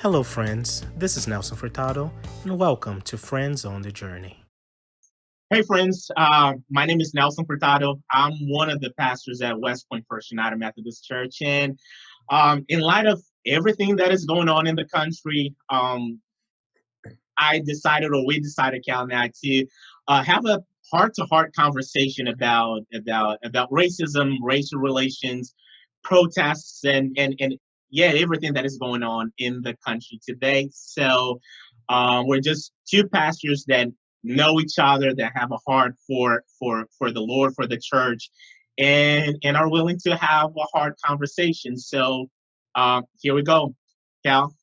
Hello, friends. This is Nelson Furtado, and welcome to Friends on the Journey. Hey, friends. My name is Nelson Furtado. I'm one of the pastors at West Point First United Methodist Church. And in light of everything that is going on in the country, we decided, Cal and I, to have a heart-to-heart conversation about racism, racial relations, protests, and yeah, everything that is going on in the country today. So we're just two pastors that know each other, that have a heart for the Lord, for the church, and are willing to have a hard conversation. So here we go, Cal.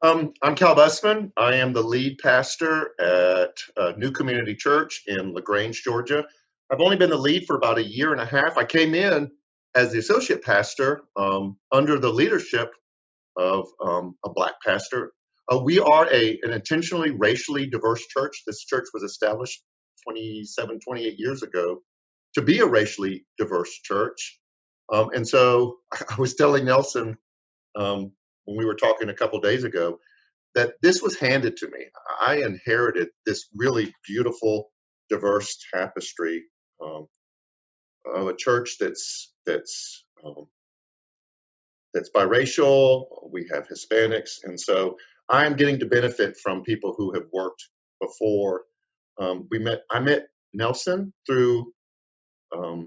I'm Kal Busman. I am the lead pastor at New Community Church in Lagrange, Georgia. I've only been the lead for about a year and a half. I came in as the associate pastor under the leadership of a Black pastor. We are an intentionally racially diverse church. This church was established 27, 28 years ago to be a racially diverse church. And so I was telling Nelson when we were talking a couple days ago that this was handed to me. I inherited this really beautiful, diverse tapestry of a church that's biracial. We have Hispanics, and so I am getting to benefit from people who have worked before. I met Nelson through a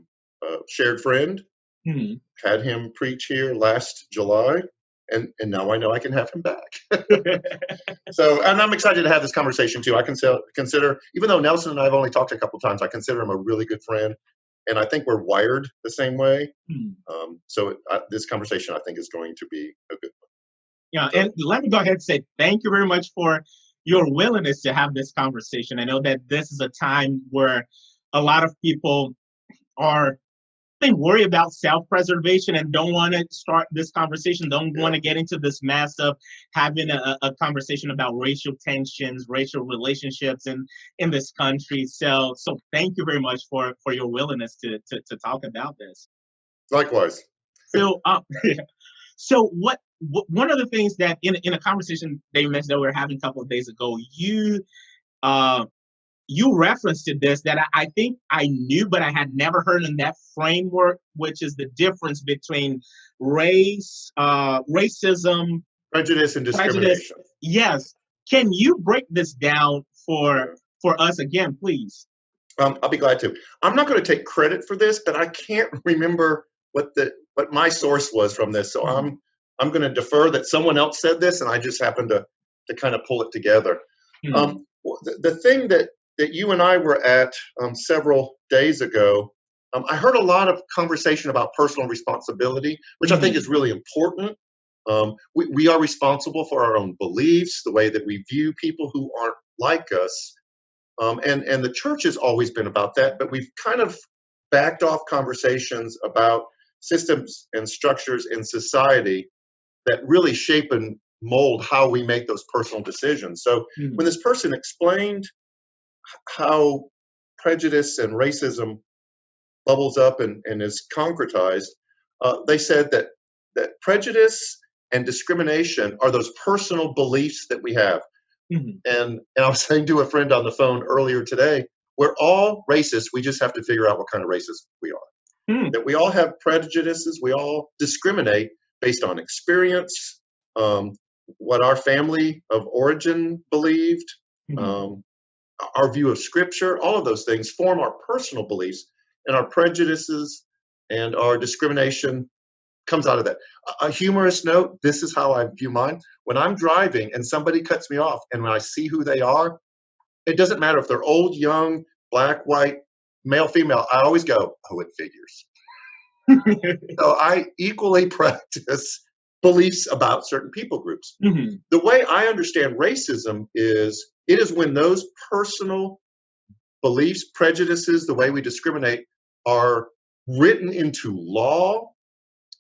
shared friend. Hmm. Had him preach here last July, and now I know I can have him back. So, and I'm excited to have this conversation too. I consider, even though Nelson and I have only talked a couple times, I consider him a really good friend, and I think we're wired the same way. This conversation, I think, is going to be a good one. Yeah, and let me go ahead and say thank you very much for your willingness to have this conversation. I know that this is a time where a lot of people are they worry about self-preservation and don't want to start this conversation, don't want to get into this mess of having a conversation about racial tensions, racial relationships in this country. So thank you very much for your willingness to talk about this. Likewise. So so one of the things that in a conversation that you mentioned that we were having a couple of days ago, uh you referenced to this that I think I knew, but I had never heard in that framework, which is the difference between racism, Prejudice and discrimination. Yes. Can you break this down for us again, please? I'll be glad to. I'm not going to take credit for this, but I can't remember what my source was from this. So I'm going to defer that someone else said this, and I just happened to kind of pull it together. The thing that you and I were at several days ago, I heard a lot of conversation about personal responsibility, which I think is really important. We are responsible for our own beliefs, the way that we view people who aren't like us. And the church has always been about that, but we've kind of backed off conversations about systems and structures in society that really shape and mold how we make those personal decisions. So when this person explained how prejudice and racism bubbles up and is concretized, they said that prejudice and discrimination are those personal beliefs that we have. And I was saying to a friend on the phone earlier today, we're all racist. We just have to figure out what kind of racist we are. That we all have prejudices. We all discriminate based on experience, what our family of origin believed, our view of scripture. All of those things form our personal beliefs, and our prejudices and our discrimination comes out of that. A humorous note, this is how I view mine. When I'm driving and somebody cuts me off and when I see who they are, it doesn't matter if they're old, young, black, white, male, female, I always go, oh, it figures. So I equally practice beliefs about certain people groups. The way I understand racism is it is when those personal beliefs, prejudices, the way we discriminate are written into law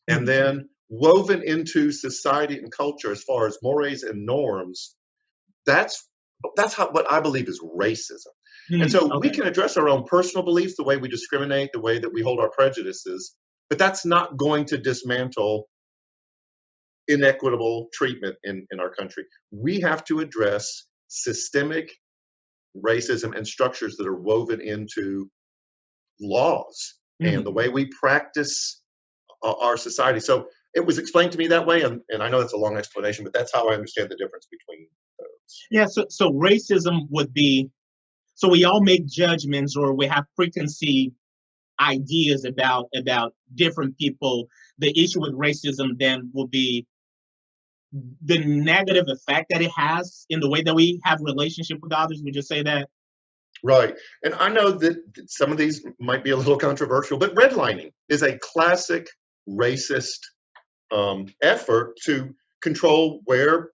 and then woven into society and culture as far as mores and norms. That's what I believe is racism. And so we can address our own personal beliefs, the way we discriminate, the way that we hold our prejudices, but that's not going to dismantle inequitable treatment in our country. We have to address systemic racism and structures that are woven into laws and the way we practice our society. So it was explained to me that way, and I know that's a long explanation, but that's how I understand the difference between those. Yeah, so racism would be, so we all make judgments or we have preconceived ideas about different people. The issue with racism then will be the negative effect that it has in the way that we have relationship with others. Would you say that? Right. And I know that some of these might be a little controversial, but redlining is a classic racist effort to control where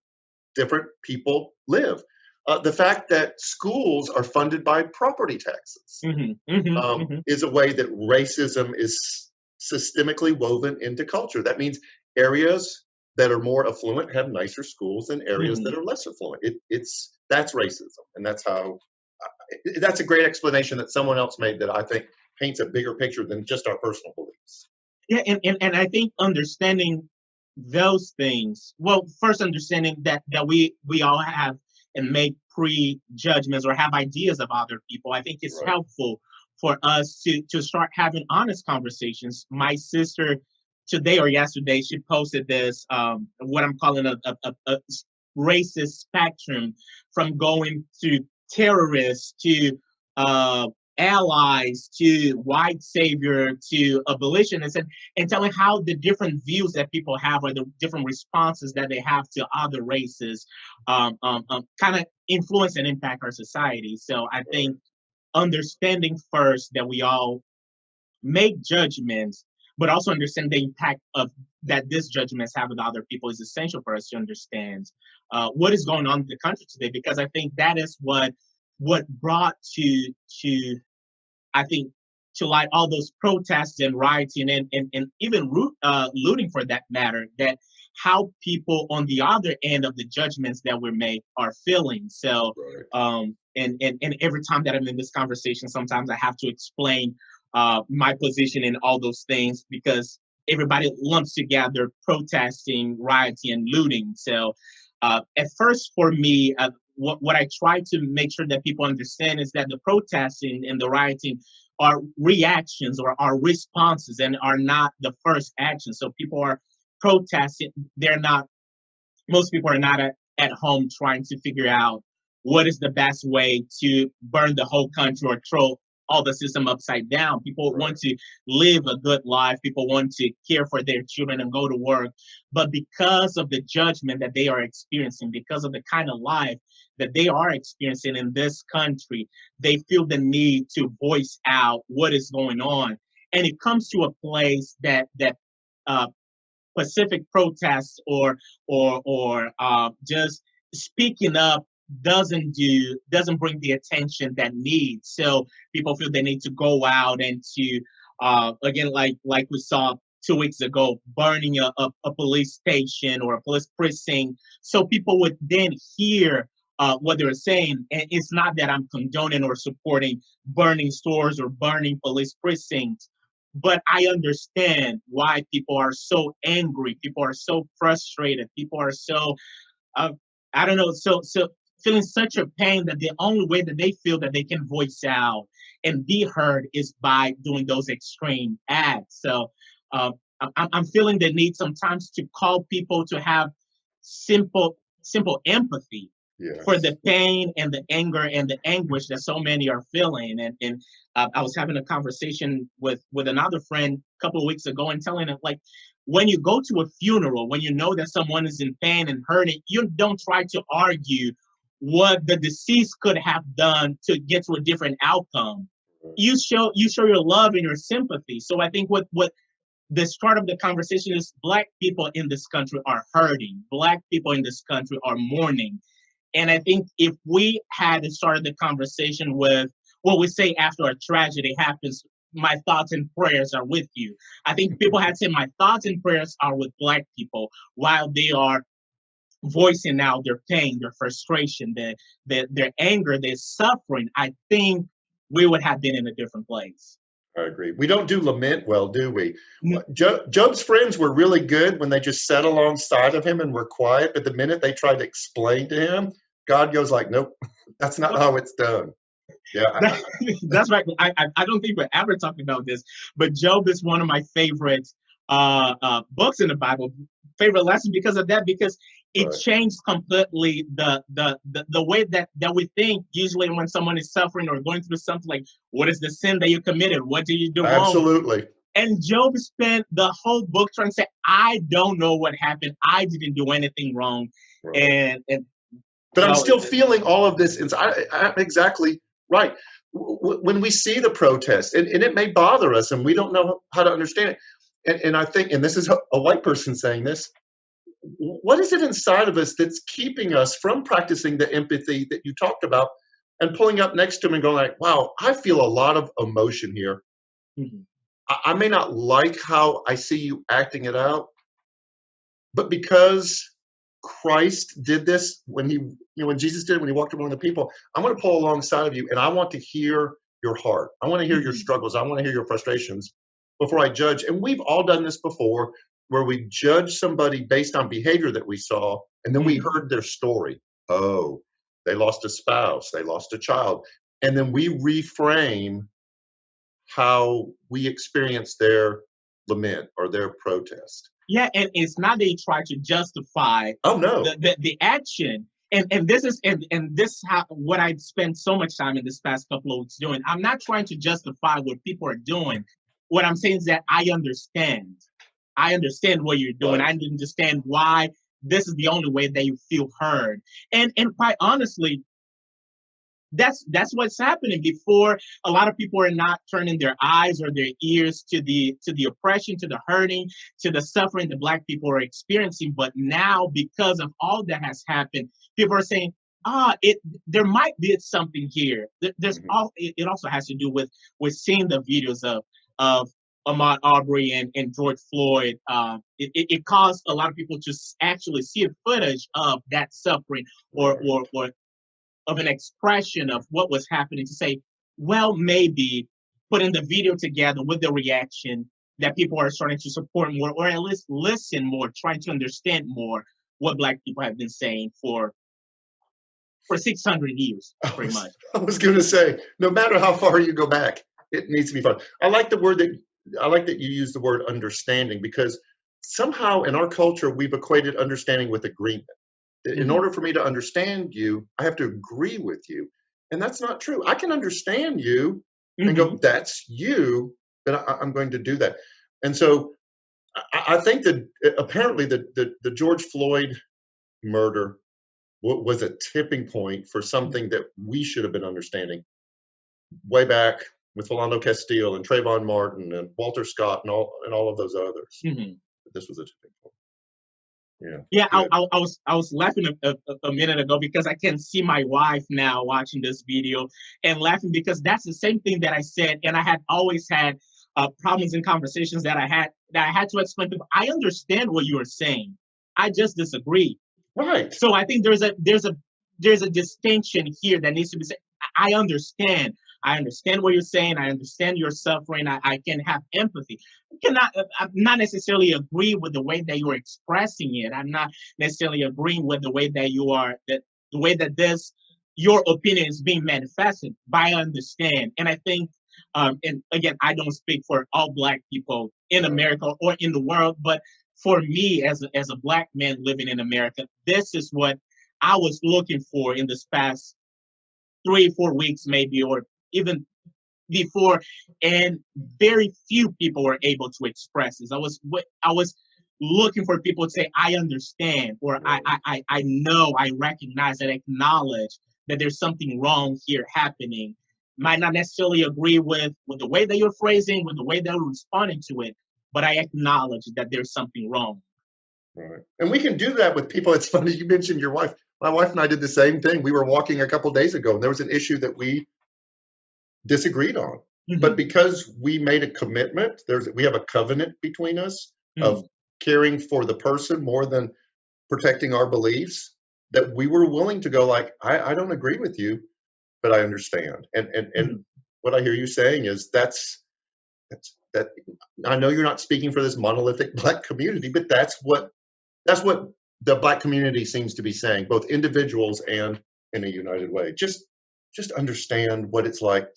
different people live. The fact that schools are funded by property taxes is a way that racism is systemically woven into culture. That means areas that are more affluent have nicer schools than areas that are less affluent. That's racism, and that's a great explanation that someone else made that I think paints a bigger picture than just our personal beliefs. Yeah, and I think understanding those things, well, first understanding that we all have and make prejudgments or have ideas of other people, I think it's helpful for us to start having honest conversations. My sister today or yesterday, she posted this, what I'm calling a racist spectrum, from going to terrorists to allies to white savior to abolitionists, and telling how the different views that people have or the different responses that they have to other races kind of influence and impact our society. So I think understanding first that we all make judgments, but also understand the impact of that these judgments have with other people is essential for us to understand what is going on in the country today, because I think that is what brought to I think to light all those protests and rioting and even looting for that matter, that how people on the other end of the judgments that were made are feeling. So and every time that I'm in this conversation, sometimes I have to explain my position in all those things, because everybody lumps together protesting, rioting, and looting. So at first, for me, what I try to make sure that people understand is that the protesting and the rioting are reactions or are responses and are not the first action. So people are protesting. Most people are not at home trying to figure out what is the best way to burn the whole country or throw all the system upside down. People want to live a good life. People want to care for their children and go to work. But because of the judgment that they are experiencing, because of the kind of life that they are experiencing in this country, they feel the need to voice out what is going on. And it comes to a place that pacific protests or just speaking up doesn't bring the attention that needs. So people feel they need to go out and to again, like we saw 2 weeks ago, burning a police station or a police precinct, so people would then hear what they're saying. And it's not that I'm condoning or supporting burning stores or burning police precincts, but I understand why people are so angry. People are so frustrated. People are so, I don't know, so feeling such a pain that the only way that they feel that they can voice out and be heard is by doing those extreme acts. So I'm feeling the need sometimes to call people to have simple empathy for the pain and the anger and the anguish that so many are feeling. And I was having a conversation with another friend a couple of weeks ago and telling him, like, when you go to a funeral, when you know that someone is in pain and hurting, you don't try to argue what the deceased could have done to get to a different outcome. You show your love and your sympathy. So I think what the start of the conversation is, Black people in this country are hurting. Black people in this country are mourning. And I think if we had started the conversation with what we say after a tragedy happens, my thoughts and prayers are with you. I think people had said my thoughts and prayers are with Black people while they are voicing out their pain, their frustration, their anger, their suffering. I think we would have been in a different place. I agree. We don't do lament well, do we? N- Job's friends were really good when they just sat alongside of him and were quiet. But the minute they tried to explain to him, God goes like, "Nope, that's not how it's done." Yeah, That, that's right. I don't think we're ever talking about this, but Job is one of my favorite books in the Bible, favorite lesson because of that, because it right. changed completely the way that we think usually when someone is suffering or going through something like, what is the sin that you committed? What did you do wrong? Absolutely. And Job spent the whole book trying to say, I don't know what happened. I didn't do anything wrong. Right. And But I'm well, still feeling all of this inside. I'm exactly right. When we see the protest, and it may bother us, and we don't know how to understand it. And I think, and this is a white person saying this, what is it inside of us that's keeping us from practicing the empathy that you talked about and pulling up next to him and going like, wow, I feel a lot of emotion here. mhm. I may not like how I see you acting it out, but because Christ did this when when Jesus did it, when he walked among the people, I'm going to pull alongside of you and I want to hear your heart. I want to hear your Mhm. struggles. I want to hear your frustrations before I judge. And we've all done this before where we judge somebody based on behavior that we saw and then we Mhm. heard their story. Oh, they lost a spouse, they lost a child. And then we reframe how we experience their lament or their protest. Yeah, and it's not they try to justify Oh, no. the action. And this is and this how what I spent so much time in this past couple of weeks doing. I'm not trying to justify what people are doing. What I'm saying is that I understand. I understand what you're doing. Right. I understand why this is the only way that you feel heard. And quite honestly, that's what's happening before. A lot of people are not turning their eyes or their ears to the oppression, to the hurting, to the suffering that black people are experiencing, but now because of all that has happened, people are saying, it there might be something here. There's Mhm. all it also has to do with seeing the videos of Ahmaud Arbery and George Floyd. It caused a lot of people to actually see a footage of that suffering, Right. or of an expression of what was happening, to say, well, maybe putting the video together with the reaction that people are starting to support more, or at least listen more, trying to understand more what Black people have been saying for 600 years, pretty much. I was going to say, no matter how far you go back, it needs to be fun. I like that you use the word understanding because somehow in our culture we've equated understanding with agreement. In Mhm. order for me to understand you, I have to agree with you, and that's not true. I can understand you and go, Mhm. "That's you," but I'm going to do that. And so I think that apparently the George Floyd murder was a tipping point for something that we should have been understanding way back with Philando Castile and Trayvon Martin and Walter Scott and all of those others. Mhm. But this was a tipping point. Yeah, Yeah, good. I was laughing a minute ago because I can see my wife now watching this video and laughing because that's the same thing that I said, and I had always had problems in conversations that I had to explain to people. I understand what you are saying. I just disagree. Right. So I think there's a distinction here that needs to be said. I understand. I understand what you're saying. I understand your suffering. I can have empathy. I cannot I'm not necessarily agree with the way that you're expressing it. I'm not necessarily agreeing with the way that you are that the way that this your opinion is being manifested. But I understand. And I think and again, I don't speak for all black people in Right. America or in the world, but for me as a black man living in America, this is what I was looking for in this past 3 4 weeks, maybe, or even before, and very few people were able to express this. I was looking for people to say, I understand, or Right. I know, I recognize and acknowledge that there's something wrong here happening. Might not necessarily agree with the way that you're phrasing, with the way that you're responding to it, but I acknowledge that there's something wrong. Right. And we can do that with people. It's funny you mentioned your wife. My wife and I did the same thing. We were walking a couple days ago, and there was an issue that we disagreed on. But Mhm. because we made a commitment, we have a covenant between us of Mhm. caring for the person more than protecting our beliefs, that we were willing to go like, I don't agree with you, but I understand. And Mhm. what I hear you saying is that I know you're not speaking for this monolithic Black community, but that's what the Black community seems to be saying, both individuals and in a united way. Just understand what it's like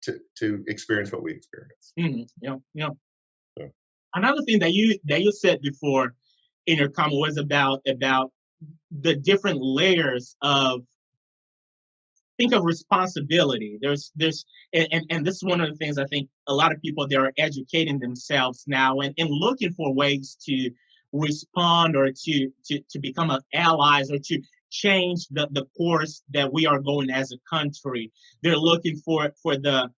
to experience what we experience. Yeah, yeah. So, Another thing that you said before in your comment was about the different layers of think of responsibility. And this is one of the things I think a lot of people they are educating themselves now and looking for ways to respond or to become allies or to change the course that we are going as a country. They're looking for the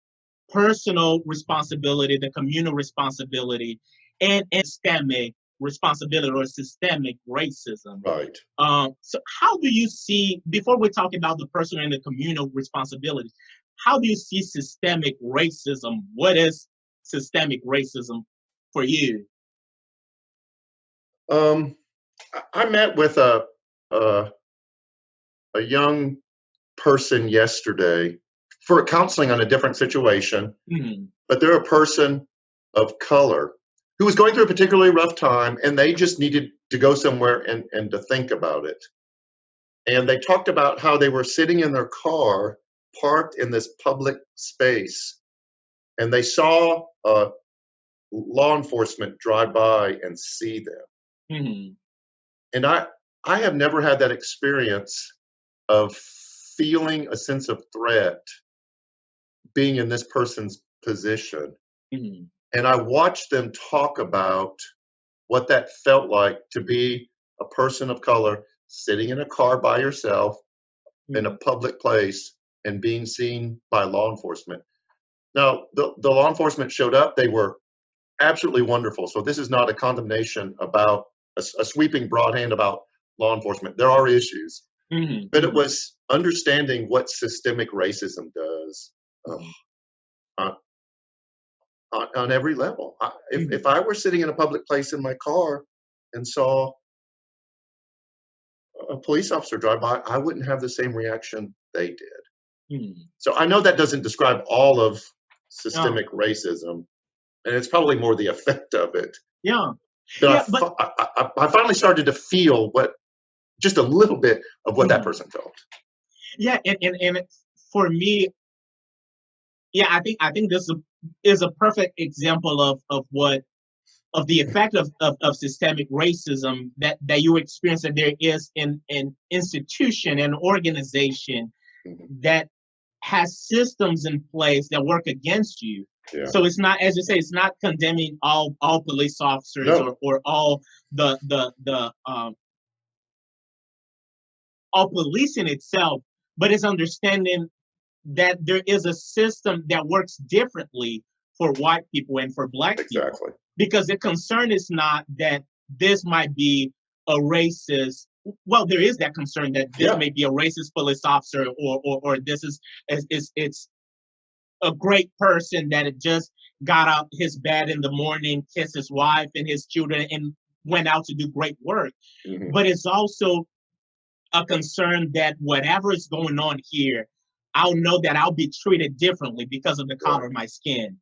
personal responsibility, the communal responsibility, and systemic responsibility or systemic racism. right. So how do you see, before we talk about the personal and the communal responsibility, how do you see systemic racism? What is systemic racism for you? I met with a young person yesterday for counseling on a different situation, but they're a person of color who was going through a particularly rough time, and they just needed to go somewhere and to think about it. And they talked about how they were sitting in their car parked in this public space, and they saw law enforcement drive by and see them. And I have never had that experience of feeling a sense of threat being in this person's position. And I watched them talk about what that felt like to be a person of color sitting in a car by yourself in a public place and being seen by law enforcement. Now, the law enforcement showed up. They were absolutely wonderful. So this is not a condemnation about a sweeping broad hand about law enforcement. There are issues, but it was understanding what systemic racism does on every level. If I were sitting in a public place in my car and saw a police officer drive by, I wouldn't have the same reaction they did. So I know that doesn't describe all of systemic racism, and it's probably more the effect of it. Yeah. But Yeah, I finally started to feel just a little bit of what that person felt. Yeah, and for me, yeah, I think this is a perfect example of the effect of systemic racism that you experience that there is in an institution and organization that has systems in place that work against you. Yeah. So it's not, as you say, it's not condemning all police officers or all all policing itself, but it's understanding that there is a system that works differently for white people and for Black people. Because the concern is not that this might be a racist. Well, there is that concern that this may be a racist police officer, or this is it's a great person that had just got out his bed in the morning, kissed his wife and his children, and went out to do great work. But it's also a concern that whatever is going on here, I'll know that I'll be treated differently because of the color of my skin.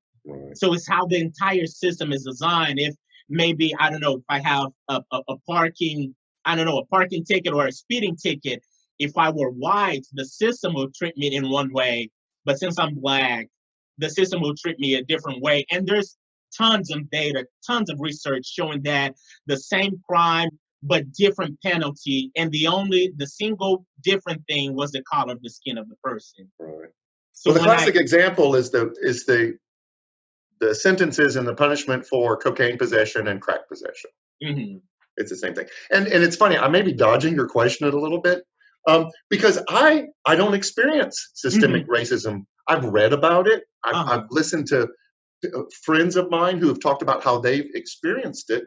So it's how the entire system is designed. If maybe, I don't know, if I have a parking, I don't know, a parking ticket or a speeding ticket, if I were white, the system will treat me in one way. But since I'm Black, the system will treat me a different way. And there's tons of data, tons of research showing that the same crime, but different penalty. And the single different thing was the color of the skin of the person. So well, the classic example is the sentences and the punishment for cocaine possession and crack possession. It's the same thing. And it's funny, I may be dodging your question a little bit because I don't experience systemic racism. I've read about it. I've listened to friends of mine who have talked about how they've experienced it.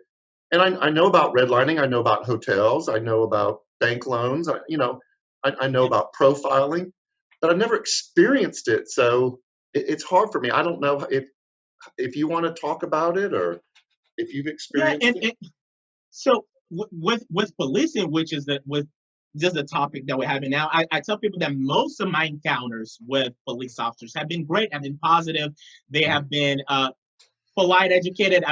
And I know about redlining. I know about hotels. I know about bank loans. I know about profiling, but I've never experienced it. So it's hard for me. I don't know if you want to talk about it or if you've experienced it. So with policing, which is with just the topic that we're having now, I tell people that most of my encounters with police officers have been great, have been positive. They have been polite, educated.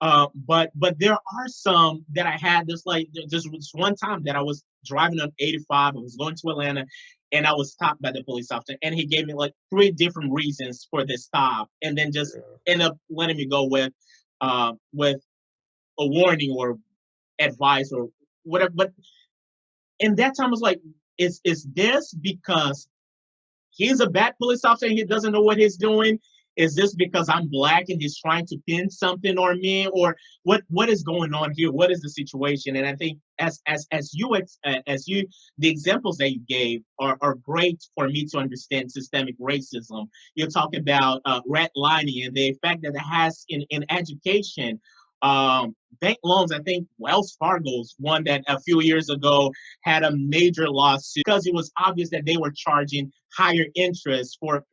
But there are some that I had this like just one time that I was driving on 85. I was going to Atlanta, and I was stopped by the police officer, and he gave me like three different reasons for this stop, and then just Yeah. end up letting me go with a warning or advice or whatever. But in that time, I was like, is this because he's a bad police officer and he doesn't know what he's doing? Is this because I'm black and he's trying to pin something on me, or what is going on here? What is the situation? And I think as you the examples that you gave are great for me to understand systemic racism. You're talking about redlining and the effect that it has in education. Bank loans, I think Wells Fargo's one that a few years ago had a major lawsuit because it was obvious that they were charging higher interest for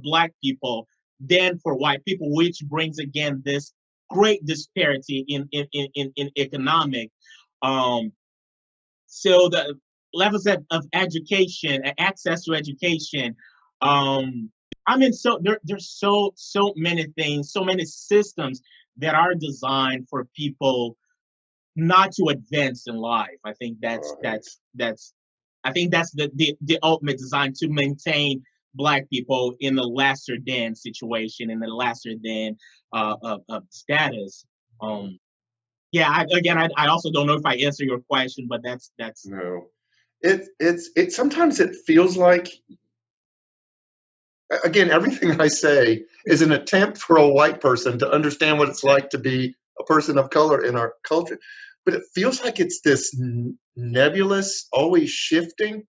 black people than for white people, which brings again this great disparity in economic. Um, so the levels of education, access to education. I mean, so there's so many things, so many systems that are designed for people not to advance in life. I think Right. that's the ultimate design to maintain black people in the lesser than situation, in the lesser than status. Um, yeah, I also don't know if I answer your question, but that's No. It sometimes it feels like, again, everything I say is an attempt for a white person to understand what it's like to be a person of color in our culture. But it feels like it's this nebulous, always shifting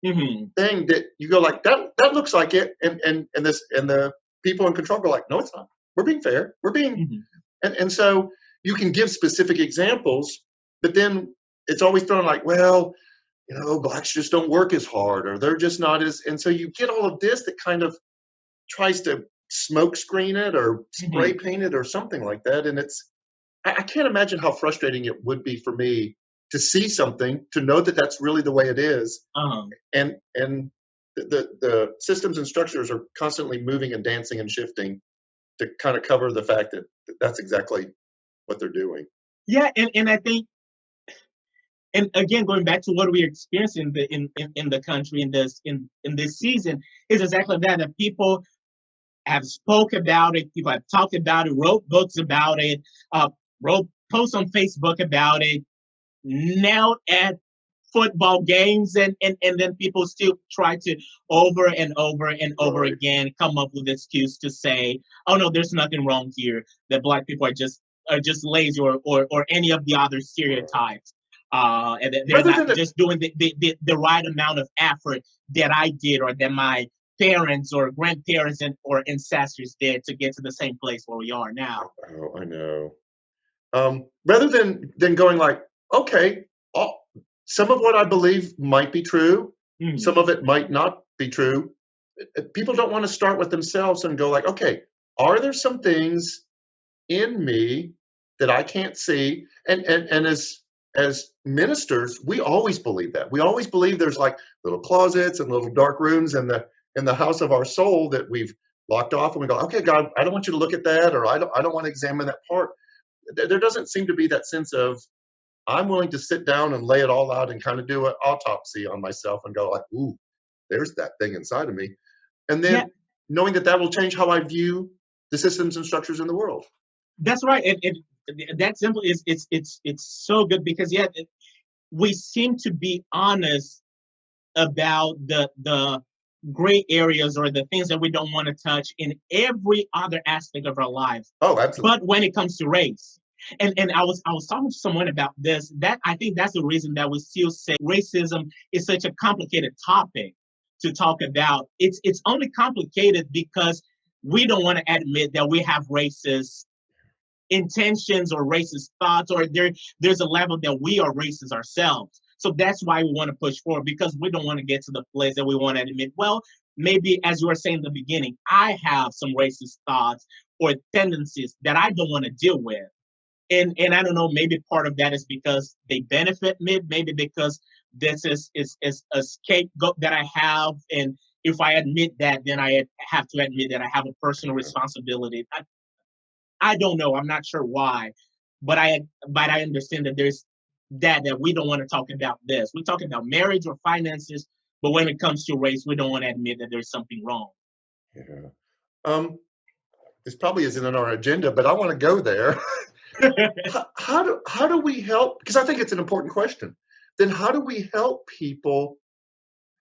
mhm, thing that you go like, that looks like it, and the people in control go like, no, it's not. We're being fair. We're being mhm. and so you can give specific examples, but then it's always thrown like, well, blacks just don't work as hard, or they're just not as, and so you get all of this that kind of tries to smoke screen it or spray Mhm. paint it or something like that. And I can't imagine how frustrating it would be for me to see something, to know that that's really the way it is, Um, and the systems and structures are constantly moving and dancing and shifting to kind of cover the fact that that's exactly what they're doing. yeah, and I think, and again, going back to what we're experiencing in the country in this season is exactly that. That people have spoke about it, people have talked about it, wrote books about it, uh, wrote posts on Facebook about it, knelt at football games, and then people still try to over and over and over Right. again come up with excuse to say, oh no, there's nothing wrong here, that black people are just lazy, or any of the other Right. stereotypes, and that they're Rather not than just doing the right amount of effort that I did or that my parents or grandparents or ancestors did to get to the same place where we are now. oh, I know. Rather than going like, okay, all, some of what I believe might be true, some Mhm. of it might not be true. People don't want to start with themselves and go like, okay, are there some things in me that I can't see? And as ministers, we always believe that. We always believe there's like little closets and little dark rooms in the house of our soul that we've locked off, and we go, okay, God, I don't want you to look at that, or I don't want to examine that part. There doesn't seem to be that sense of, I'm willing to sit down and lay it all out and kind of do an autopsy on myself and go like, ooh, there's that thing inside of me. And Yeah, then knowing that that will change how I view the systems and structures in the world. that's right. That simple is it's so good because yeah, we seem to be honest about the gray areas or the things that we don't want to touch in every other aspect of our lives. Oh, absolutely. But when it comes to race, and I was talking to someone about this, that I think that's the reason that we still say racism is such a complicated topic to talk about. It's only complicated because we don't want to admit that we have racist intentions or racist thoughts, or there's a level that we are racist ourselves. So that's why we want to push forward, because we don't want to get to the place that we want to admit, well, maybe as you were saying in the beginning, I have some racist thoughts or tendencies that I don't want to deal with. And I don't know, maybe part of that is because they benefit me, maybe because this is a scapegoat that I have. And if I admit that, then I have to admit that I have a personal responsibility. I don't know. I'm not sure why, but I understand that there's that we don't want to talk about this. We're talking about marriage or finances, but when it comes to race, we don't want to admit that there's something wrong. Yeah. This probably isn't on our agenda, but I want to go there. How do we help? Because I think it's an important question. Then how do we help people?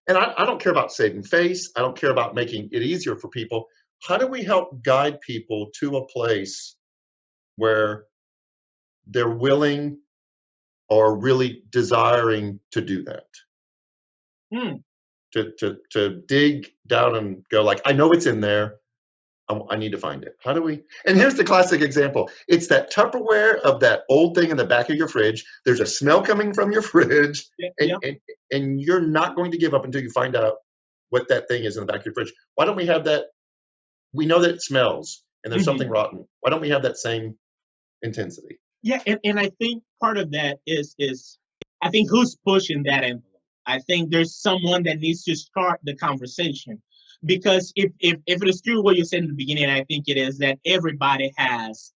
And I don't care about saving face. I don't care about making it easier for people. How do we help guide people to a place where they're willing or really desiring to do that? Hmm. To dig down and go like, I know it's in there. I need to find it. How do we? And here's the classic example. It's that Tupperware of that old thing in the back of your fridge. There's a smell coming from your fridge, Yeah. and you're not going to give up until you find out what that thing is in the back of your fridge. Why don't we have that? We know that it smells and there's something rotten. Why don't we have that same intensity? Yeah, and I think part of that is I think who's pushing that envelope. I think there's someone that needs to start the conversation. Because if it is true what you said in the beginning, I think it is that everybody has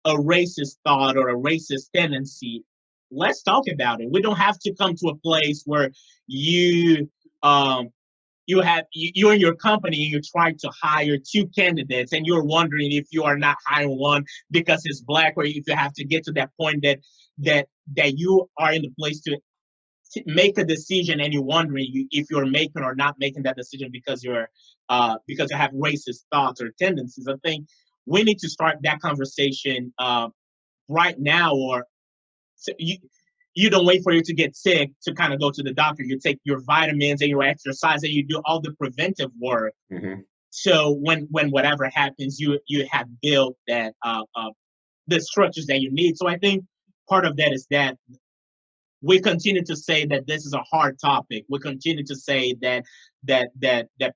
a racist thought or a racist tendency. Let's talk about it. We don't have to come to a place where you you're in your company and you're trying to hire two candidates and you're wondering if you are not hiring one because it's black, or if you have to get to that point that you are in the place to make a decision and you're wondering if you're making or not making that decision because you have racist thoughts or tendencies. I think we need to start that conversation right now, or so you don't wait for you to get sick to kind of go to the doctor. You take your vitamins and your exercise and you do all the preventive work. Mm-hmm. So when whatever happens, you have built that the structures that you need. So I think part of that is that we continue to say that this is a hard topic. We continue to say that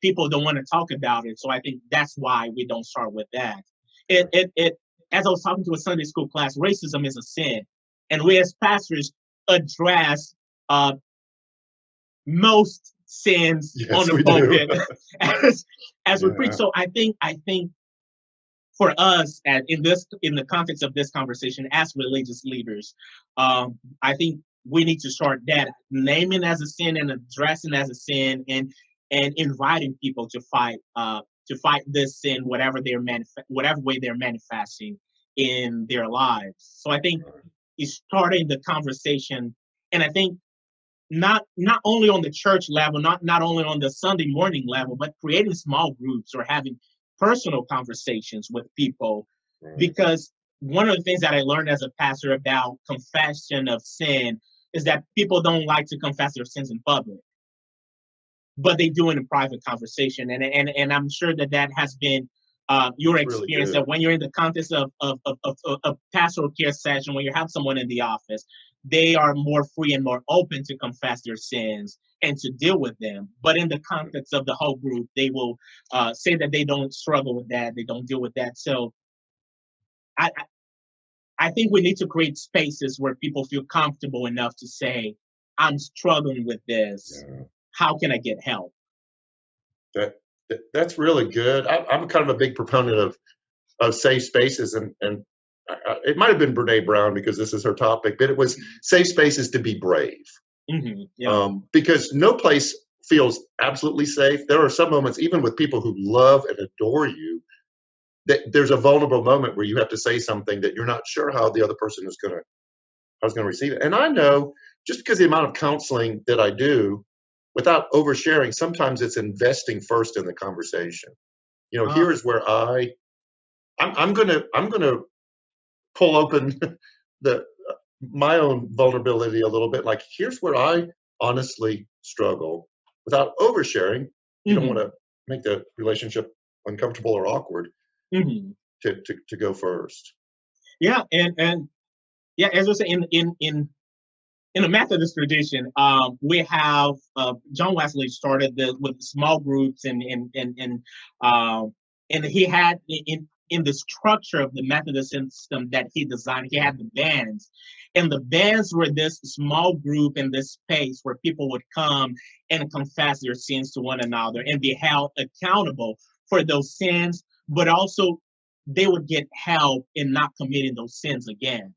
people don't want to talk about it. So I think that's why we don't start with that. It as I was talking to a Sunday school class, racism is a sin, and we as pastors address most sins on the pulpit as we preach. So I think for us, in the context of this conversation as religious leaders, I think we need to start that naming as a sin and addressing as a sin, and inviting people to fight this sin, whatever way they're manifesting in their lives. So I think it's starting the conversation, and I think not only on the church level, not only on the Sunday morning level, but creating small groups or having personal conversations with people. Right. Because one of the things that I learned as a pastor about confession of sin is that people don't like to confess their sins in public, but they do in a private conversation. And I'm sure that has been your experience, really that when you're in the context of a pastoral care session, when you have someone in the office, they are more free and more open to confess their sins and to deal with them. But in the context of the whole group, they will say that they don't struggle with that, they don't deal with that. So I think we need to create spaces where people feel comfortable enough to say, I'm struggling with this. Yeah. How can I get help? That's really good. I'm kind of a big proponent of safe spaces, and it might have been Brene Brown because this is her topic, but it was safe spaces to be brave. Mm-hmm. Yeah. Because no place feels absolutely safe. There are some moments, even with people who love and adore you, that there's a vulnerable moment where you have to say something that you're not sure how the other person is going to receive it. And I know, just because the amount of counseling that I do, without oversharing, sometimes it's investing first in the conversation. Here is where I'm gonna pull open my own vulnerability a little bit. Like, here's where I honestly struggle, without oversharing. You don't want to make the relationship uncomfortable or awkward. To go first. Yeah, and yeah, as I say, in the Methodist tradition, we have John Wesley started with small groups, and he had in the structure of the Methodist system that he designed, he had the bands, and the bands were this small group in this space where people would come and confess their sins to one another and be held accountable for those sins, but also they would get help in not committing those sins again.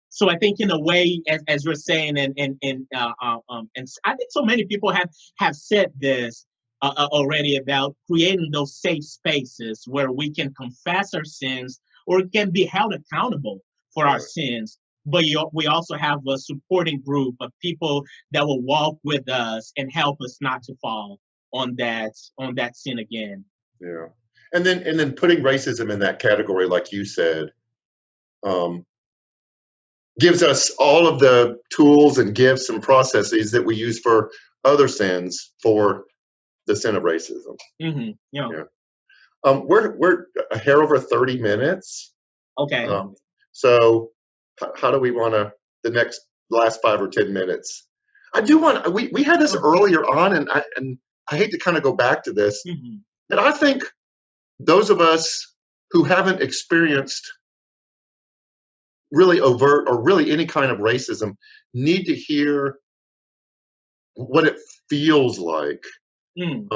So I think, in a way, as you're saying, and I think so many people have said this already, about creating those safe spaces where we can confess our sins or can be held accountable for our Right. sins. But we also have a supporting group of people that will walk with us and help us not to fall on that sin again. Yeah. And then putting racism in that category, like you said, um, gives us all of the tools and gifts and processes that we use for other sins for the sin of racism. Yeah. Yeah. We're a hair over 30 minutes. Okay. So how do we want to the last 5 or 10 minutes? I do want we had this earlier on, and I hate to kind of go back to this, but I think those of us who haven't experienced really overt or really any kind of racism need to hear what it feels like. And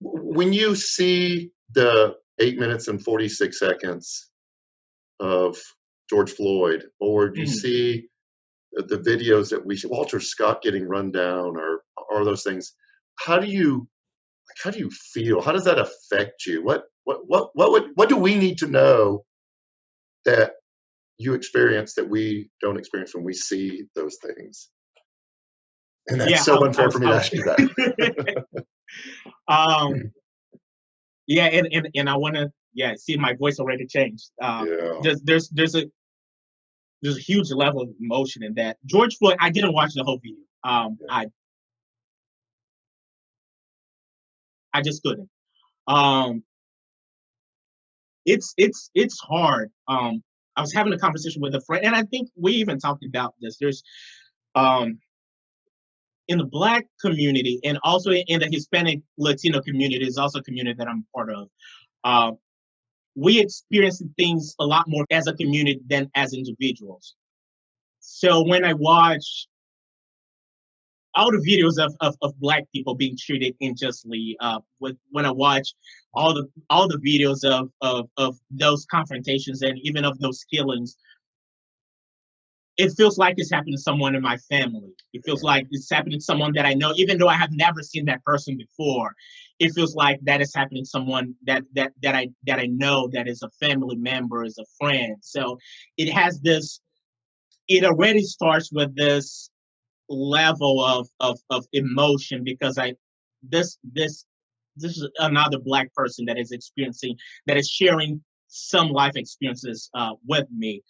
when you see the 8 minutes and 46 seconds of George Floyd, or you see the videos that Walter Scott getting run down, or those things, how do you feel? How does that affect you? What do we need to know that you experience that we don't experience when we see those things? And that's Yeah. so unfair for me to ask you that. Yeah, and I want to, see my voice already changed. Yeah. There's a huge level of emotion in that. George Floyd, I didn't watch the whole video. I just couldn't. It's hard. I was having a conversation with a friend, and I think we even talked about this. There's in the Black community, and also in the Hispanic Latino community, is also a community that I'm part of. We experience things a lot more as a community than as individuals. So when I watch all the videos of Black people being treated unjustly, when I watch all the videos of those confrontations and even of those killings, it feels like it's happened to someone in my family. It feels like it's happening to someone that I know, even though I have never seen that person before. It feels like that is happening to someone that I know, that is a family member, is a friend. So it has this. It already starts with this level of emotion, because this is another Black person that is experiencing, that is sharing some life experiences with me.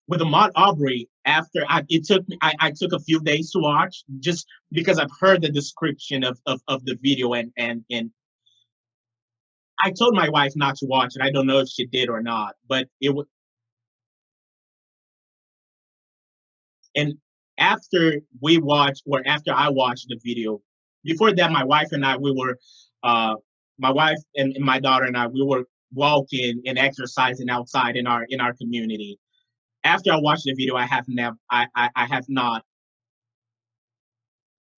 With Ahmaud Arbery, after I took a few days to watch, just because I've heard the description of the video, and I told my wife not to watch it. I don't know if she did or not, but it was. And after I watched the video, before that, my wife and I, my wife and my daughter and I, we were walking and exercising outside in our community. After I watched the video, I have not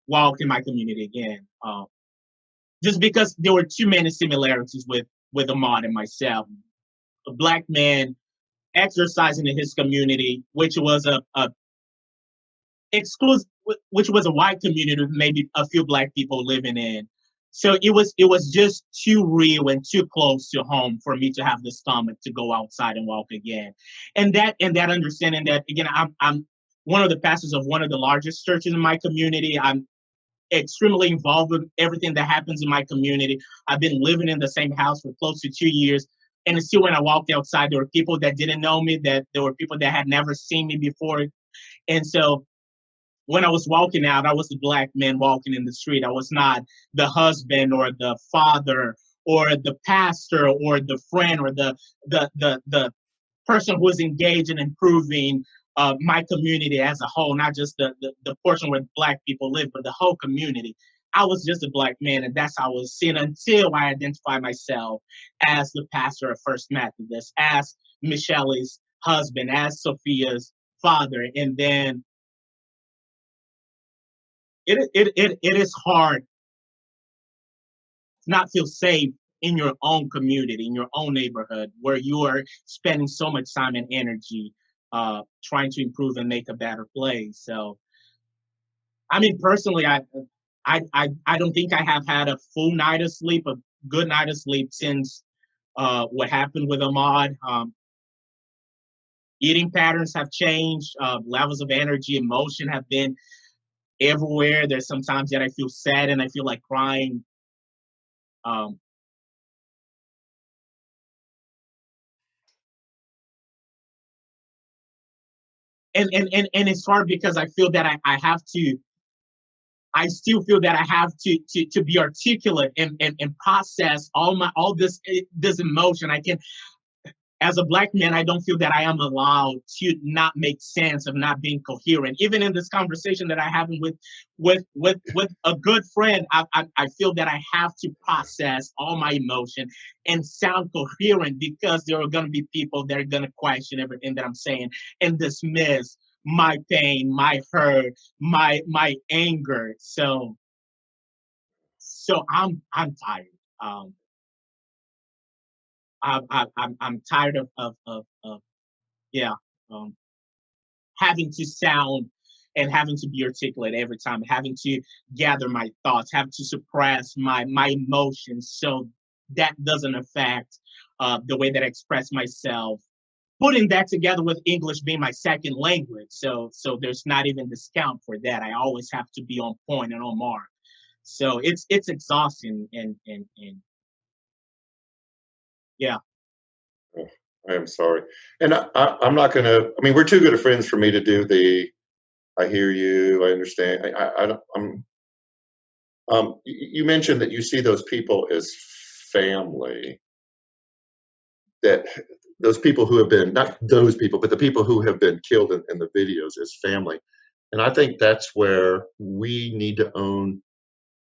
walked in my community again, just because there were too many similarities with Ahmaud and myself. A Black man exercising in his community, which was a exclusive, which was a white community with maybe a few Black people living in. So it was just too real and too close to home for me to have the stomach to go outside and walk again. And that understanding that, again, I'm one of the pastors of one of the largest churches in my community. I'm extremely involved with everything that happens in my community. I've been living in the same house for close to 2 years. And still, when I walked outside, there were people that didn't know me, that there were people that had never seen me before. And so when I was walking out, I was the Black man walking in the street. I was not the husband or the father or the pastor or the friend or the person who is engaged in improving my community as a whole, not just the portion where Black people live, but the whole community. I was just a Black man, and that's how I was seen, until I identified myself as the pastor of First Methodist, as Michelle's husband, as Sophia's father. And then it is hard not feel safe in your own community, in your own neighborhood, where you are spending so much time and energy trying to improve and make a better place. So, I mean, personally, I don't think I have had a full night of sleep, a good night of sleep since what happened with Ahmad. Eating patterns have changed. Levels of energy, emotion have been everywhere. There's sometimes that I feel sad and I feel like crying. Um, and it's hard because I feel that I have to. I still feel that I have to be articulate and process all this emotion. I can, as a black man, I don't feel that I am allowed to not make sense of not being coherent. Even in this conversation that I have with a good friend, I feel that I have to process all my emotion and sound coherent, because there are going to be people that are going to question everything that I'm saying and dismiss my pain, my hurt, my anger. So I'm tired. Um, I'm tired of yeah. Um, Having to sound and having to be articulate every time, having to gather my thoughts, have to suppress my emotions so that doesn't affect the way that I express myself. Putting that together with English being my second language, so there's not even discount for that. I always have to be on point and on mark. So it's exhausting and yeah. Oh, I am sorry. And I'm not going to, I mean, we're too good of friends for me to do the, I hear you, I understand. I don't, you mentioned that you see those people as family, that those people who have been, not those people, but the people who have been killed in the videos as family. And I think that's where we need to own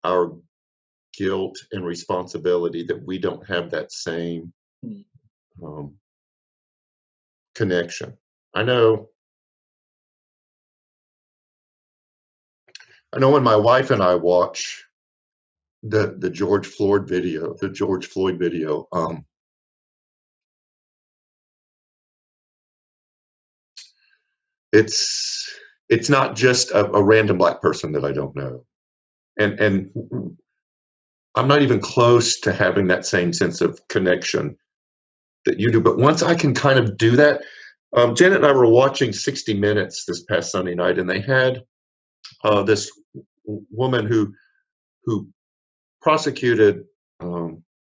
our guilt and responsibility that we don't have that same Mm. um, connection. I know I know when my wife and I watch the George Floyd video, it's it's not just a random black person that I don't know, and I'm not even close to having that same sense of connection that you do. But once I can kind of do that, Janet and I were watching 60 Minutes this past Sunday night, and they had this woman who prosecuted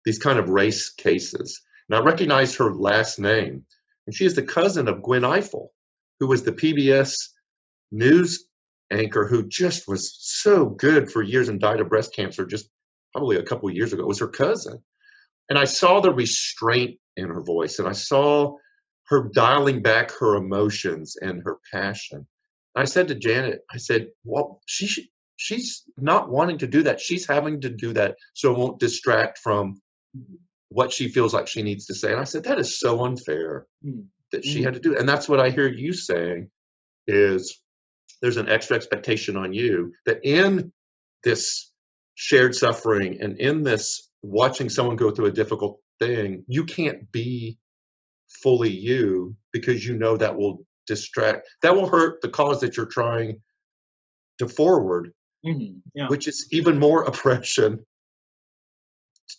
these kind of race cases. And I recognized her last name, and she is the cousin of Gwen Eiffel, who was the PBS news anchor who just was so good for years and died of breast cancer just probably a couple of years ago. It was her cousin. And I saw the restraint in her voice, and I saw her dialing back her emotions and her passion. I said to Janet, I said, well, she's not wanting to do that. She's having to do that so it won't distract from what she feels like she needs to say. And I said, that is so unfair Mm. that she Mm. had to do it. And that's what I hear you saying is there's an extra expectation on you that in this shared suffering and in this watching someone go through a difficult thing, you can't be fully you because you know that will distract, that will hurt the cause that you're trying to forward, Yeah. which is even more oppression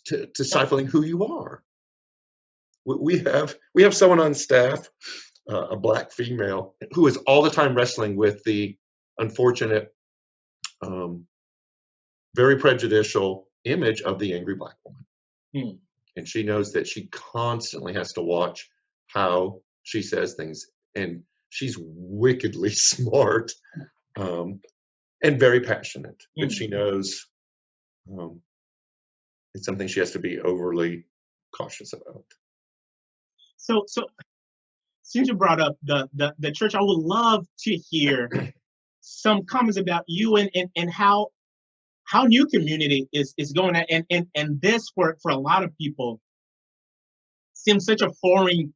to Yeah. stifling who you are. We have someone on staff, a black female, who is all the time wrestling with the unfortunate, um, very prejudicial image of the angry black woman. Mm. And she knows that she constantly has to watch how she says things. And she's wickedly smart, and very passionate. But she knows um, it's something she has to be overly cautious about. So since you brought up the church, I would love to hear some comments about you and how new community is going at, and this for a lot of people seems such a foreign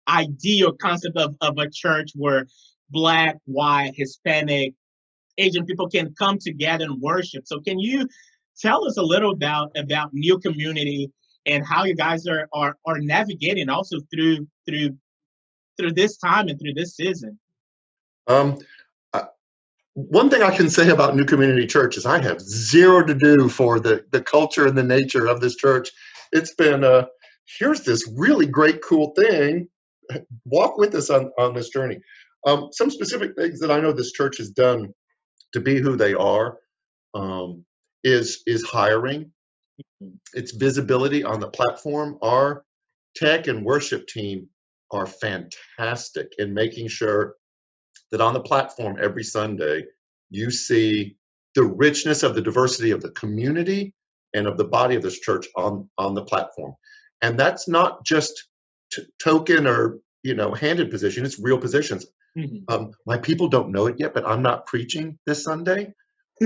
idea or concept of a church where black, white, Hispanic, Asian people can come together and worship. So can you Tell us a little about New Community and how you guys are navigating also through this time and through this season. Um, One thing I can say about New Community Church is I have zero to do for the culture and the nature of this church. It's been here's this really great, cool thing. Walk with us on this journey. Some specific things that I know this church has done to be who they are um, is hiring. Its visibility on the platform. Our tech and worship team are fantastic in making sure that on the platform every Sunday, you see the richness of the diversity of the community and of the body of this church on the platform. And that's not just token or handed position, it's real positions. My people don't know it yet, but I'm not preaching this Sunday.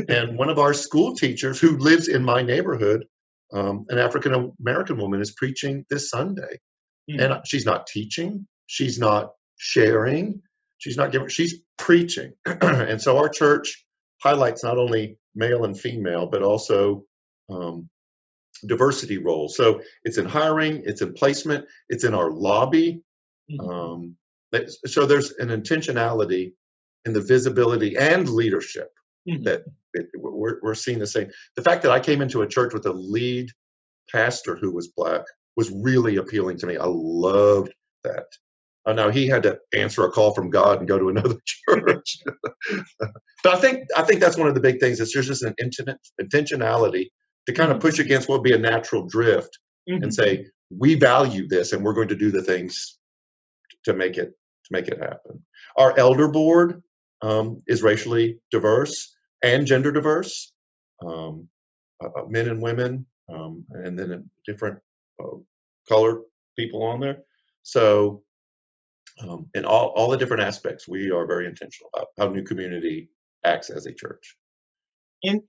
And one of our school teachers who lives in my neighborhood, an African American woman, is preaching this Sunday. And she's not teaching, she's not sharing, she's not giving, she's preaching. And so our church highlights not only male and female, but also diversity roles. So it's in hiring, it's in placement, it's in our lobby. So there's an intentionality in the visibility and leadership that we're seeing the same. The fact that I came into a church with a lead pastor who was Black was really appealing to me. I loved that. Now he had to answer a call from God and go to another church. But I think that's one of the big things. Is there's just an intentionality to kind of push against what would be a natural drift and say, we value this and we're going to do the things to make it happen. Our elder board is racially diverse and gender diverse, men and women, and then different colored people on there. So in all the different aspects, we are very intentional about how New Community acts as a church. And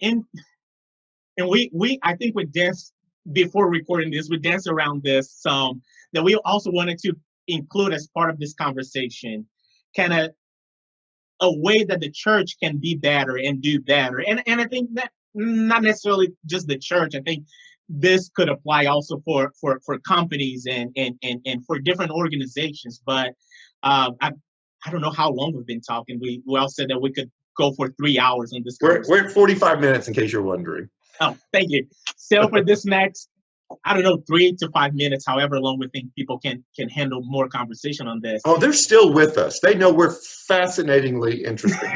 we I think we danced before recording this, we danced around this that we also wanted to include as part of this conversation, kind of a way that the church can be better and do better. And I think that not necessarily just the church. I think this could apply also for companies and for different organizations. But I don't know how long we've been talking. We all said that we could go for 3 hours on this. We're at 45 minutes, in case you're wondering. Oh, thank you. So for this next, I don't know, 3 to 5 minutes, however long we think people can handle more conversation on this. Oh, they're still with us. They know we're fascinatingly interesting.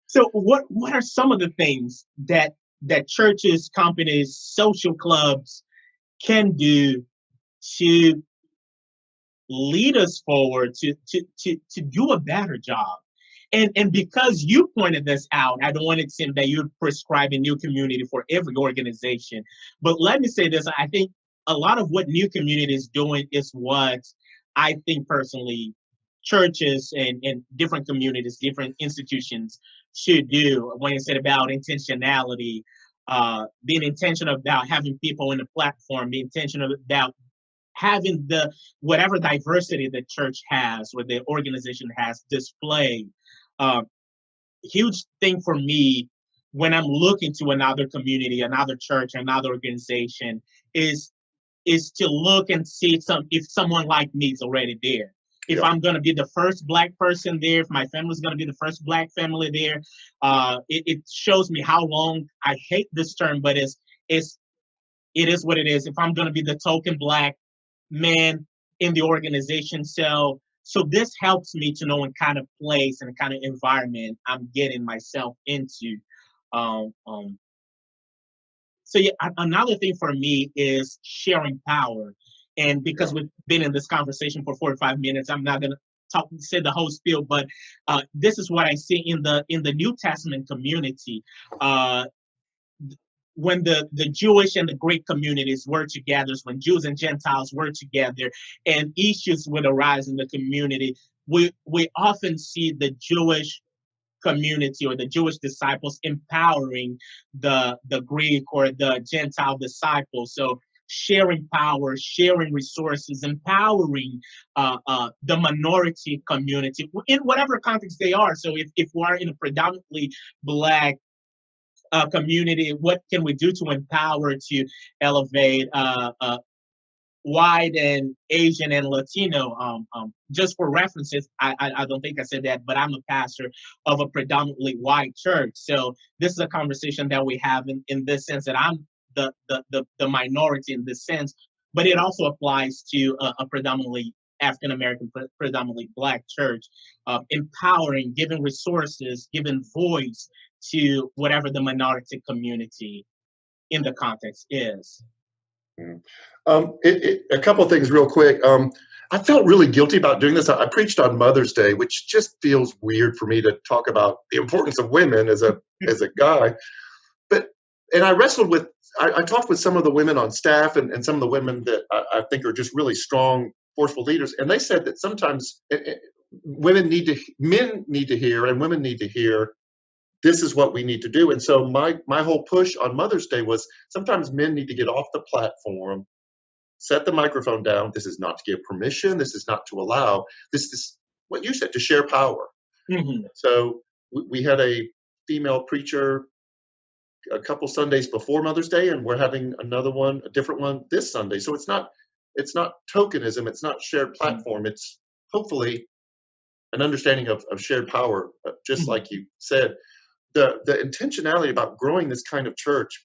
So what are some of the things that churches, companies, social clubs can do to lead us forward to do a better job? And because you pointed this out, I don't want it to seem that you're prescribing New Community for every organization. But let me say this, I think a lot of what New Community is doing is what I think personally churches and different communities, different institutions should do. When you said about intentionality, being intentional about having people in the platform, being intentional about having the whatever diversity the church has or the organization has displayed. Huge thing for me when I'm looking to another community, another church, another organization is to look and see if someone like me is already there. If I'm going to be the first Black person there, if my family's going to be the first Black family there, it shows me how long, I hate this term, but it is what it is. If I'm going to be the token Black man in the organization. So this helps me to know what kind of place and kind of environment I'm getting myself into. So yeah, another thing for me is sharing power. And because we've been in this conversation for 45 minutes, I'm not going to say the whole spiel, but this is what I see in the New Testament community. When the Jewish and the Greek communities were together, when Jews and Gentiles were together, and issues would arise in the community, we often see the Jewish community or the Jewish disciples empowering the Greek or the Gentile disciples. So sharing power, sharing resources, empowering the minority community in whatever context they are. So if we are in a predominantly Black community? What can we do to empower, to elevate white and Asian and Latino? Just for references, I don't think I said that, but I'm a pastor of a predominantly white church. So this is a conversation that we have in this sense, that I'm the minority in this sense, but it also applies to a predominantly African American, predominantly Black church, empowering, giving resources, giving voice to whatever the minority community in the context is. Mm. A couple of things real quick. I felt really guilty about doing this. I preached on Mother's Day, which just feels weird for me to talk about the importance of women as a guy. And I wrestled with, I talked with some of the women on staff and some of the women that I think are just really strong, forceful leaders. And they said that sometimes men need to hear, and women need to hear, this is what we need to do. And so my whole push on Mother's Day was, sometimes men need to get off the platform, set the microphone down. This is not to give permission. This is not to allow. This is what you said, to share power. Mm-hmm. So we had a female preacher a couple Sundays before Mother's Day, and we're having another one, a different one this Sunday. So it's not tokenism. It's not shared platform. It's hopefully an understanding of shared power, just Mm-hmm. like you said. The intentionality about growing this kind of church,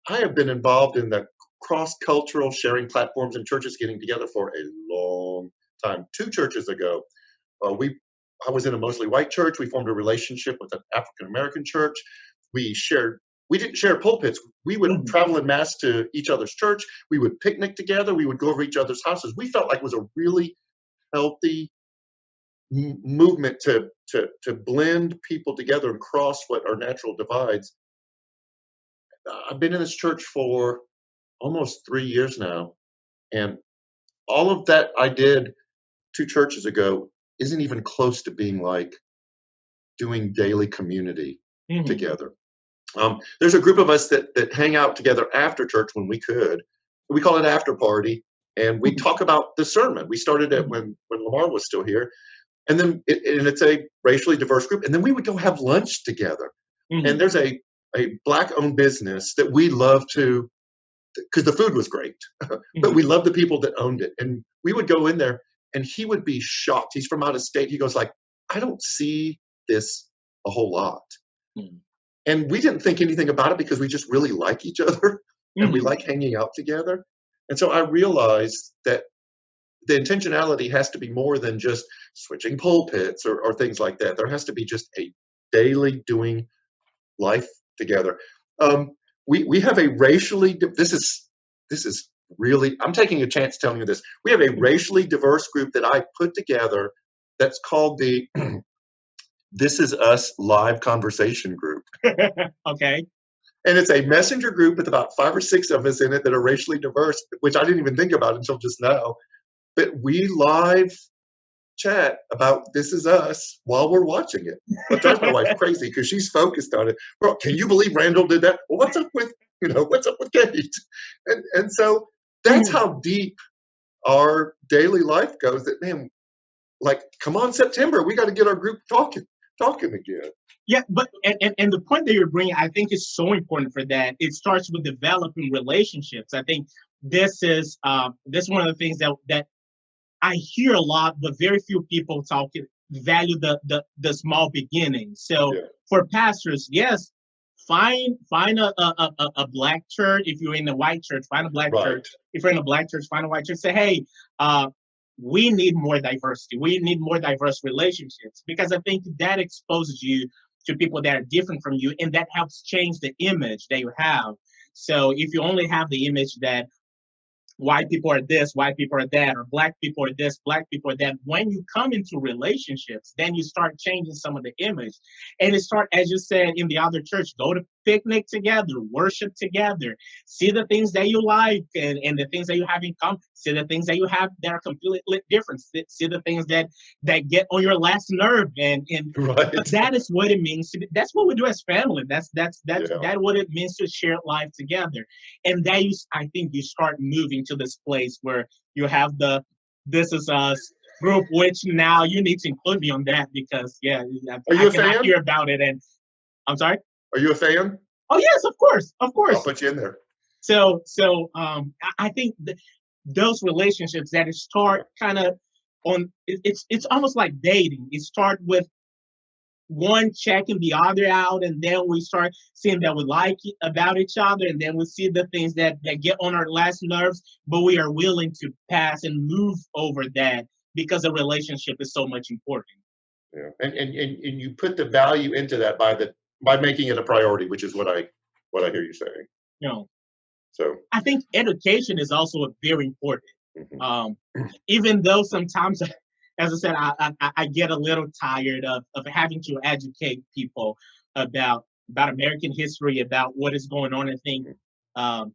I have been involved in the cross-cultural sharing platforms and churches getting together for a long time. 2 churches ago, I was in a mostly white church. We formed a relationship with an African-American church. We didn't share pulpits. We would Mm-hmm. travel en masse to each other's church. We would picnic together. We would go over each other's houses. We felt like it was a really healthy movement to blend people together and cross what are natural divides. I've been in this church for almost 3 years now, and all of that I did 2 churches ago isn't even close to being like doing daily community Mm-hmm. together. There's a group of us that hang out together after church when we could. We call it after party, and we talk about the sermon. We started it when Lamar was still here, and then it's a racially diverse group. And then we would go have lunch together. Mm-hmm. And there's a Black-owned business that we love to, because the food was great, but we loved the people that owned it. And we would go in there, and he would be shocked. He's from out of state. He goes like, I don't see this a whole lot. Mm-hmm. And we didn't think anything about it because we just really like each other and we like hanging out together. And so I realized that the intentionality has to be more than just switching pulpits or things like that. There has to be just a daily doing life together. We have a racially, this is really, I'm taking a chance telling you this. We have a racially diverse group that I put together that's called the This Is Us live conversation group. Okay. And it's a messenger group with about 5 or 6 of us in it that are racially diverse, which I didn't even think about until just now. But we live chat about This Is Us while we're watching it. That drives my wife crazy because she's focused on it. Bro, can you believe Randall did that? Well, what's up with Kate? And so that's how deep our daily life goes. That, man, like, come on, September, we got to get our group talking again. Yeah, but and the point that you're bringing, I think, is so important for that. It starts with developing relationships. I think this is one of the things that I hear a lot, but very few people value the small beginnings. So for pastors, yes, find a Black church. If you're in a white church, find a Black church. If you're in a Black church, find a white church. Say, hey, we need more diversity. We need more diverse relationships, because I think that exposes you to people that are different from you, and that helps change the image that you have. So if you only have the image that white people are this, white people are that, or Black people are this, Black people are that, when you come into relationships, then you start changing some of the image. And it start, as you said, in the other church, go to picnic together, worship together, see the things that you like and the things that you have in common, see the things that you have that are completely different, see the things that get on your last nerve. And that is what it means to be, that's what we do as family. That's what it means to share life together. And that I think you start moving to this place where you have the This Is Us group, which now you need to include me on that, because Are you a fan? hear about it. And I'm sorry? Are you a fan? Oh yes, of course, of I'll course. put you in there. I think those relationships that start kind of it's almost like dating. It start with one checking the other out, and then we start seeing that we like it about each other, and then we see the things that get on our last nerves, but we are willing to pass and move over that because a relationship is so much important. Yeah. And you put the value into that by making it a priority, which is what I hear you saying. You know, So I think education is also a very important. mhm. Um, Even though sometimes, as I said, I get a little tired of having to educate people about American history, about what is going on. I think um,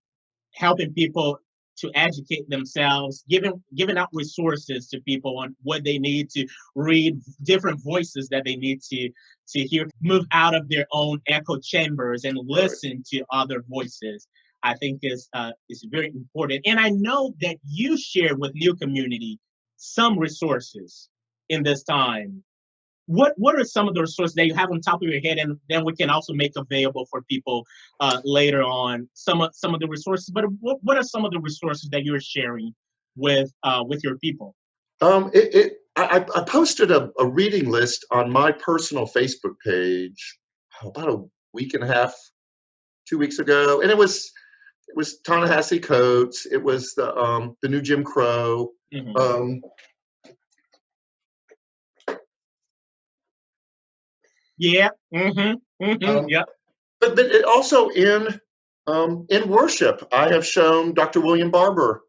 helping people to educate themselves, giving out resources to people on what they need to read, different voices that they need to hear, move out of their own echo chambers and Right. listen to other voices. I think is very important. And I know that you share with New Community some resources in this time. What are some of the resources that you have on top of your head, and then we can also make available for people later on some of the resources. But what are some of the resources that you're sharing with your people? I posted a reading list on my personal Facebook page about a week and a half, 2 weeks ago, and it was Ta-Nehisi Coates. It was the new Jim Crow. Hmm. Um, Yeah. um, Yep. but it also in worship, I have shown Dr. William Barber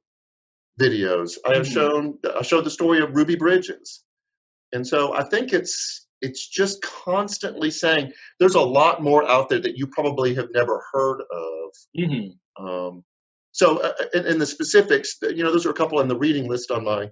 videos. Hmm. I showed the story of Ruby Bridges, and so I think it's just constantly saying there's a lot more out there that you probably have never heard of. Hmm. Um, so in the specifics, those are a couple in the reading list on my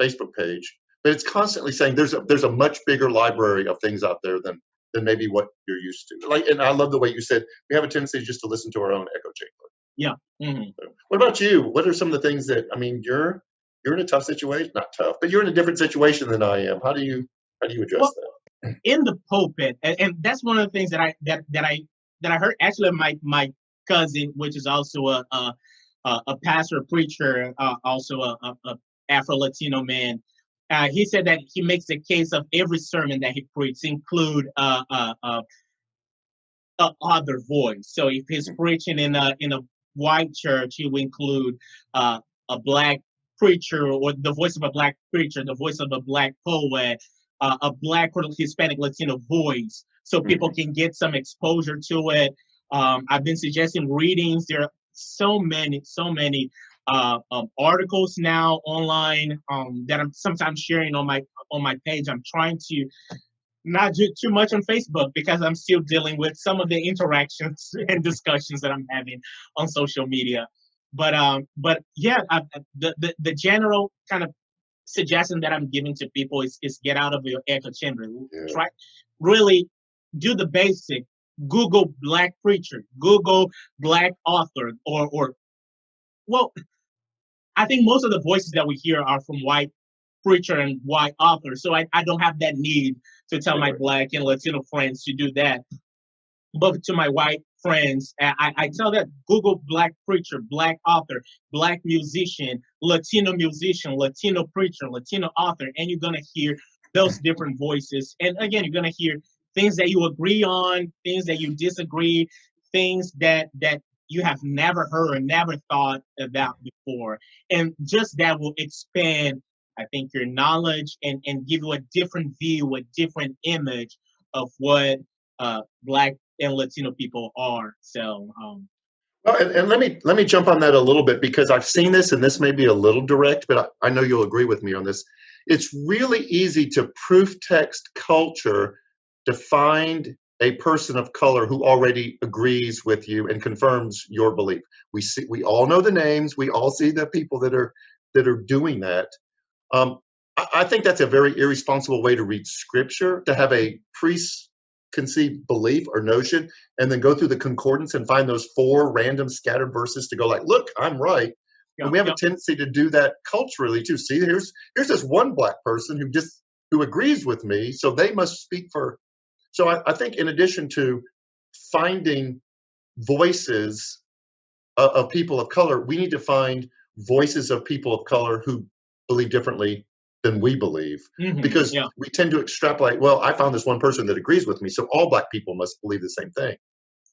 Facebook page. But it's constantly saying there's a much bigger library of things out there than maybe what you're used to. Like, and I love the way you said we have a tendency just to listen to our own echo chamber. Yeah. Hmm. So, what about you? What are some of the things that I mean? You're in a tough situation, not tough, but you're in a different situation than I am. How do you address Well, that? in the pulpit, and that's one of the things that I heard actually my cousin, which is also a pastor, a preacher, also a Afro Latino man. He said that he makes a case of every sermon that he preaches include a other voice. So if he's preaching in a white church, he will include a black preacher or the voice of a black preacher, the voice of a black poet, a black or Hispanic Latino voice, so people Mhm. can get some exposure to it. I've been suggesting readings. There are so many articles now online that I'm sometimes sharing on my page. I'm trying to not do too much on Facebook because I'm still dealing with some of the interactions and discussions that I'm having on social media. But yeah, the general kind of suggestion that I'm giving to people is get out of your echo chamber. Yeah. Try really do the basic. Google black preacher, Google black author, or well, I think most of the voices that we hear are from white preacher and white author. So I don't have that need to tell my Right. black and Latino friends to do that. But to my white friends, I tell them Google black preacher, black author, black musician, Latino preacher, Latino author, and you're gonna hear those different voices. And again, you're gonna hear things that you agree on, things that you disagree, things that you have never heard or never thought about before. And just that will expand, I think, your knowledge and give you a different view, a different image of what Black and Latino people are. Well, and let me jump on that a little bit because I've seen this, and this may be a little direct, but I know you'll agree with me on this. It's really easy to proof text culture to find a person of color who already agrees with you and confirms your belief. We all know the names. We all see the people that are doing that. I think that's a very irresponsible way to read scripture, to have a preconceived belief or notion, and then go through the concordance and find those four random scattered verses to go like, look, I'm right. And yep, we have a yep, tendency to do that culturally too. See, here's this one black person who agrees with me, so they must speak for. So I think in addition to finding voices of people of color. We need to find voices of people of color who believe differently than we believe, because we tend to extrapolate. Well, I found this one person that agrees with me, so all Black people must believe the same thing.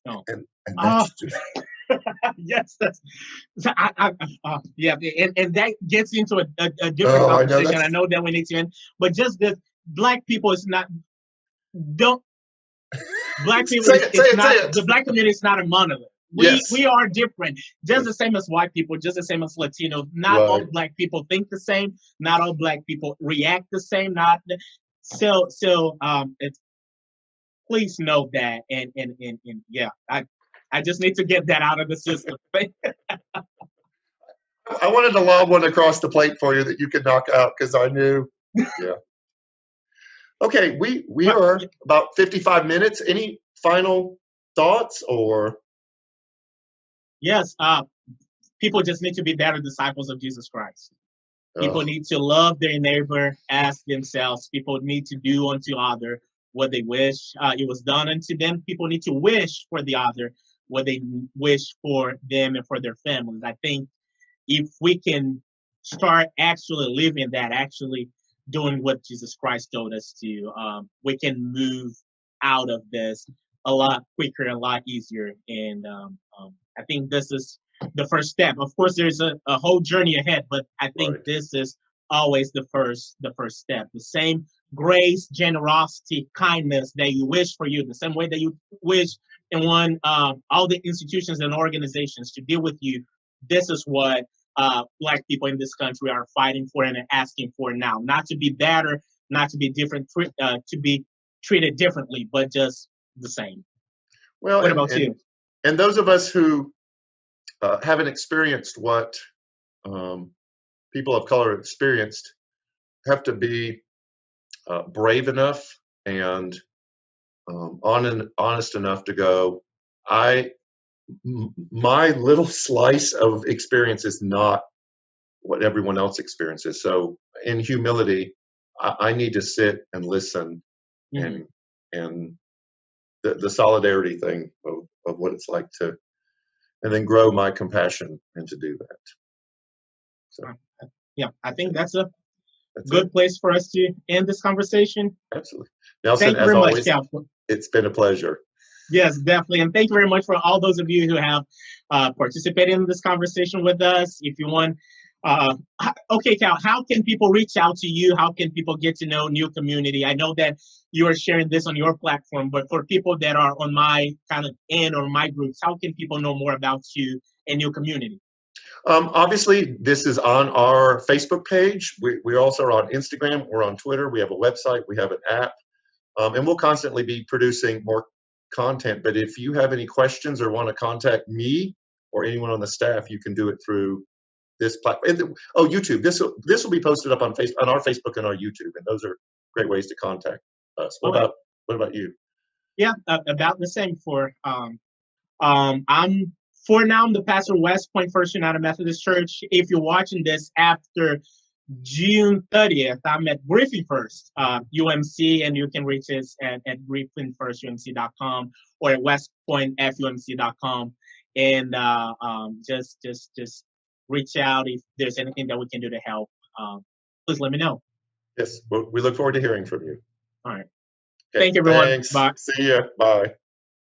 Oh. And that's just yes, that's yeah, and that gets into a different conversation. I know that we need to end, but just that Black people is not Black people. The Black community is not a monolith. We are different, just the same as white people, just the same as Latinos. Not all Black people think the same. Not all Black people react the same. It's, please know that, and yeah, I just need to get that out of the system. I wanted to lob one across the plate for you that you could knock out, because I knew. Yeah. Okay, we are about 55 minutes. Any final thoughts or? Yes, people just need to be better disciples of Jesus Christ. People need to love their neighbor as themselves. People need to do unto other what they wish it was done unto them. People need to wish for the other what they wish for them and for their families. I think if we can start actually living that, actually doing what Jesus Christ told us to, we can move out of this a lot quicker, a lot easier. And I think this is the first step. Of course, there's a whole journey ahead, but I think this is always the first step. The same grace, generosity, kindness that you wish for you, the same way that you wish and want all the institutions and organizations to deal with you. This is what Black people in this country are fighting for and asking for now. Not to be better, not to be different, to be treated differently, but just the same. Well, what about you? And those of us who haven't experienced what people of color experienced have to be brave enough and honest enough to go, my little slice of experience is not what everyone else experiences. So in humility, I need to sit and listen and the solidarity thing of what it's like to, and then grow my compassion and to do that. So yeah, I think that's a good place for us to end this conversation. Absolutely. Nelson, thank you very much, Cal. It's been a pleasure. Yes, definitely. And thank you very much for all those of you who have participated in this conversation with us. If you want, okay, Cal, how can people reach out to you? How can people get to know New Community? I know that you are sharing this on your platform, but for people that are on my kind of end or my groups, how can people know more about you and New Community? Obviously, this is on our Facebook page. We also are on Instagram. We're on Twitter. We have a website. We have an app. And we'll constantly be producing more content. But if you have any questions or want to contact me or anyone on the staff, you can do it through this platform. Oh, YouTube. This will be posted up on our Facebook and our YouTube. And those are great ways to contact us. What about you? Yeah, about the same for I'm the pastor of West Point First United Methodist Church. If you're watching this after June 30th, I'm at Griffin First UMC, and you can reach us at griffinfirstumc.com or at westpointfumc.com. And just reach out if there's anything that we can do to help. Please let me know. Yes, we look forward to hearing from you. All right. Okay, thank you, everyone. Thanks. Bye. See ya. Bye.